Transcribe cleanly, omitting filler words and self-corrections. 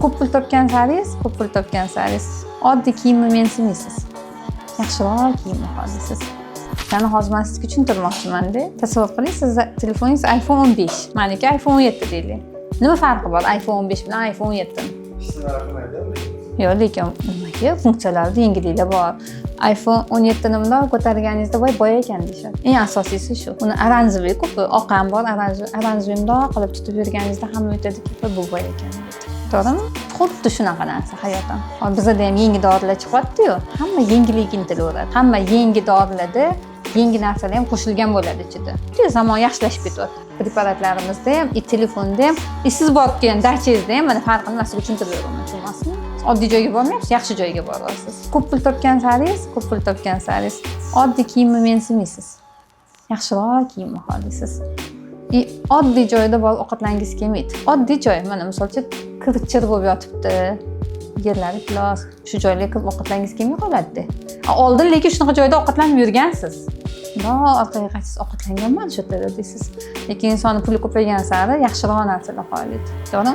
ko'p pul topgan saringiz oddiy kiyimni mensimaysiz. Yaxshiroq kiyimni xohlaysiz. Ya'ni hozir men sizga tushuntirmoqchiman-da. Tasavvur qiling, siz telefoningiz iPhone 15, meniki iPhone 17 deylik. Nima farqi bor iPhone 15 bilan iPhone 17 ni? Yo'q, lekin nimaga funksiyalarida yangiliklar bor. iPhone 17 ni bundoq ko'targaningizda boy ekan deyishadi. Eng asosiysi shu. Uni oranjiviy ko'p, oq ham bor, oranjiviy bundoq qilib tutib yurganingizda hamma aytadiki, bu boy ekan. To'g'rimi? Xuddi shunaqa narsa hayot ham. Hozir bizda ham yangi dorilar chiqyapti-yu. Hamma yangilikka intilaveradi. Hamma yangi dorilarda yangi narsalar ham qo'shilgan bo'ladi ichida. Zamon yaxshilashib ketyapti. Preparatlarimizda ham, telefonda ham, siz borib kelgan dachangizda ham mana farqini sizga tushuntirib beraman, tushunasizmi? Oddiy joyga bormayapsiz, yaxshi joyga borasiz. Ko'p pul topgan saringiz oddiy kiyimni mensimaysiz. Yaxshiroq kiyimni xohlaysiz. Oddiy joyda borib ovqatlangiz kelmaydi. Oddiy joy, mana misol uchun kirchir bo'lib yotibdi. Yerlari iflos, shu joylarga kirib ovqatlangiz kelmay qoladi. Oldin lekin shunaqa joyda ovqatlanib yurgansiz. Orqaga qaytasiz, ovqatlanganman shu yerda deysiz. Lekin insonning puli ko'paygan sari yaxshiroq narsalar xohlaydi. To'g'rimi?